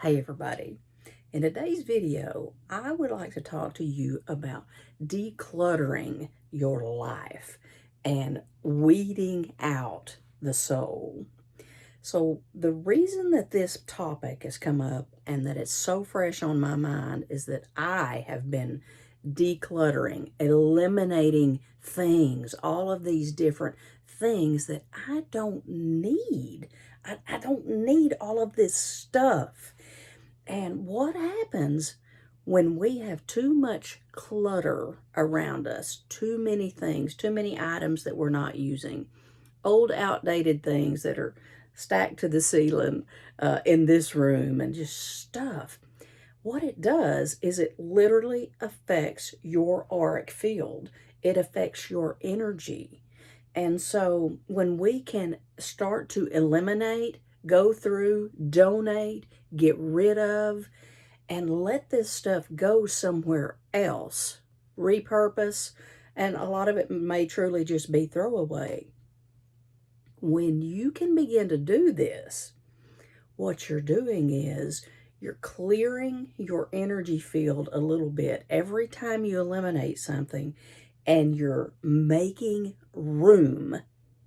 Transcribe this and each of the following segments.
Hey everybody, in today's video, I would like to talk to you about decluttering your life and weeding out the soul. So the reason that this topic has come up and that it's so fresh on my mind is that I have been decluttering, eliminating things, all of these different things that I don't need. I don't need all of this stuff. And what happens when we have too much clutter around us, too many things, too many items that we're not using, old outdated things that are stacked to the ceiling in this room and just stuff. What it does is it literally affects your auric field. It affects your energy. And so when we can start to eliminate, go through, donate, get rid of, and let this stuff go somewhere else, repurpose, and a lot of it may truly just be throwaway. When you can begin to do this, what you're doing is you're clearing your energy field a little bit every time you eliminate something, and you're making room,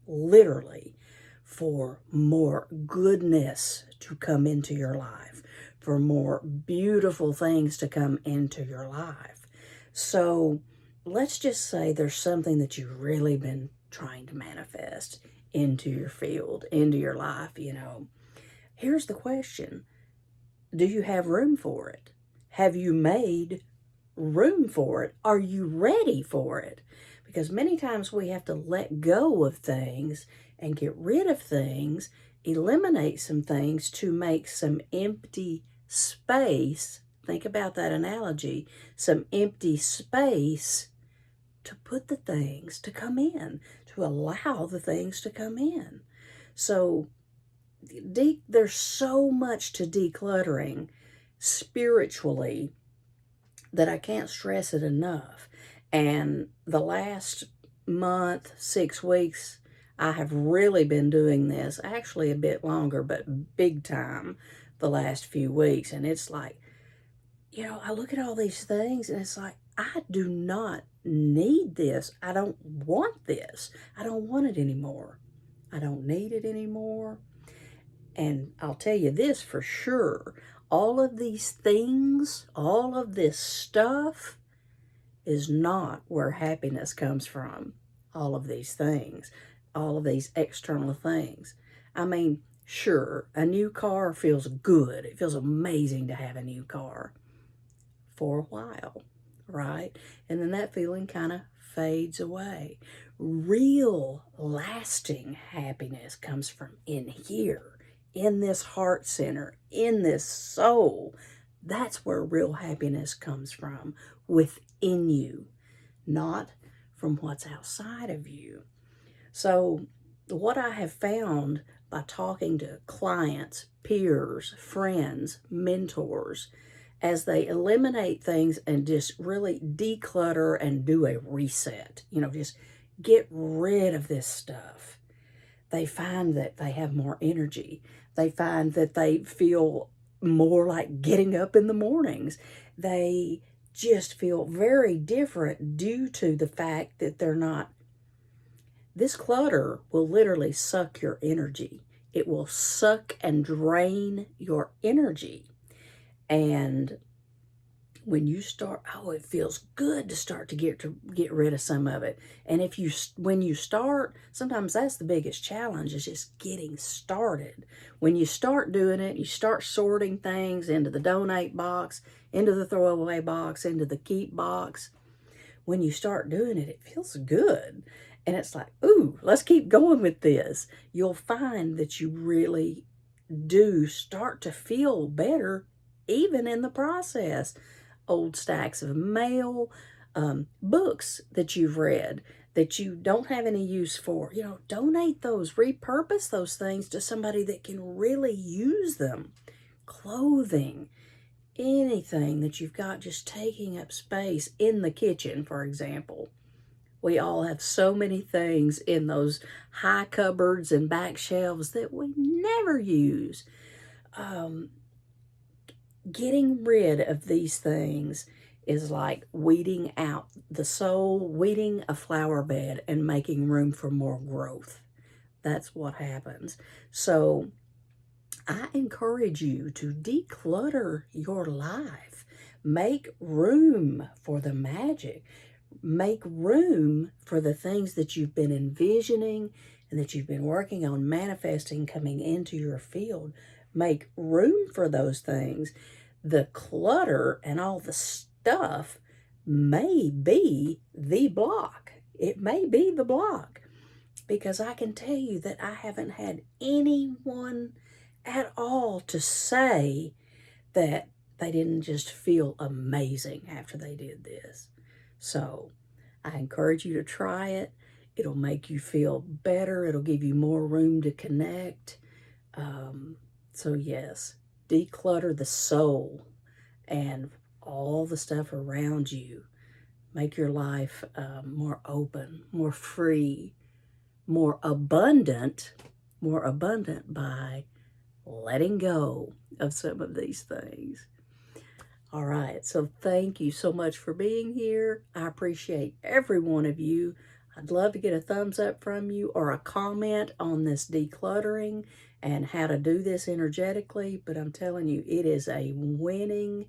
literally, for more goodness to come into your life, for more beautiful things to come into your life. So let's just say there's something that you've really been trying to manifest into your field, into your life. Here's the question. Do you have room for it? Have you made room for it? Are you ready for it? Because many times we have to let go of things and get rid of things, eliminate some things to make some empty space. Think about that analogy. Some empty space to put the things to come in, to allow the things to come in. So there's so much to decluttering spiritually that I can't stress it enough. And the last month, 6 weeks, I have really been doing this, actually a bit longer, but big time the last few weeks. And it's like, I look at all these things and it's like, I do not need this. I don't want this. I don't want it anymore. I don't need it anymore. And I'll tell you this for sure. All of these things, all of this stuff is not where happiness comes from. All of these things, all of these external things. I mean, sure, a new car feels good. It feels amazing to have a new car for a while, right? And then that feeling kind of fades away. Real lasting happiness comes from in here, in this heart center, in this soul. That's where real happiness comes from, within you, not from what's outside of you. So what I have found by talking to clients, peers, friends, mentors, as they eliminate things and just really declutter and do a reset, just get rid of this stuff, they find that they have more energy. They find that they feel more like getting up in the mornings. They just feel very different due to the fact that they're not. This clutter will literally suck your energy. It will suck and drain your energy. And when you start, it feels good to start to get rid of some of it. And when you start, sometimes that's the biggest challenge, is just getting started. When you start doing it, you start sorting things into the donate box, into the throwaway box, into the keep box. When you start doing it, it feels good. And it's like, ooh, let's keep going with this. You'll find that you really do start to feel better even in the process. Old stacks of mail, books that you've read that you don't have any use for, donate those, repurpose those things to somebody that can really use them. Clothing, anything that you've got just taking up space in the kitchen, for example. We all have so many things in those high cupboards and back shelves that we never use. getting rid of these things is like weeding out the soul, weeding a flower bed and making room for more growth. That's what happens. So I encourage you to declutter your life. Make room for the magic. Make room for the things that you've been envisioning and that you've been working on manifesting coming into your field. Make room for those things. The clutter and all the stuff may be the block. It may be the block, because I can tell you that I haven't had anyone at all to say that they didn't just feel amazing after they did this. So I encourage you to try it. It'll make you feel better. It'll give you more room to connect. So yes, declutter the soul and all the stuff around you. Make your life more open, more free, more abundant by letting go of some of these things. All right, so thank you so much for being here. I appreciate every one of you. I'd love to get a thumbs up from you or a comment on this decluttering and how to do this energetically, but I'm telling you, it is a winning,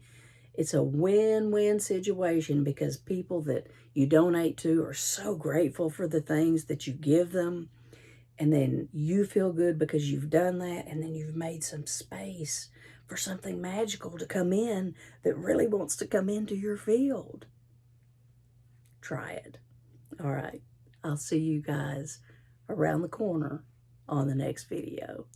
it's a win-win situation, because people that you donate to are so grateful for the things that you give them. And then you feel good because you've done that, and then you've made some space for something magical to come in that really wants to come into your field. Try it. All right. I'll see you guys around the corner on the next video.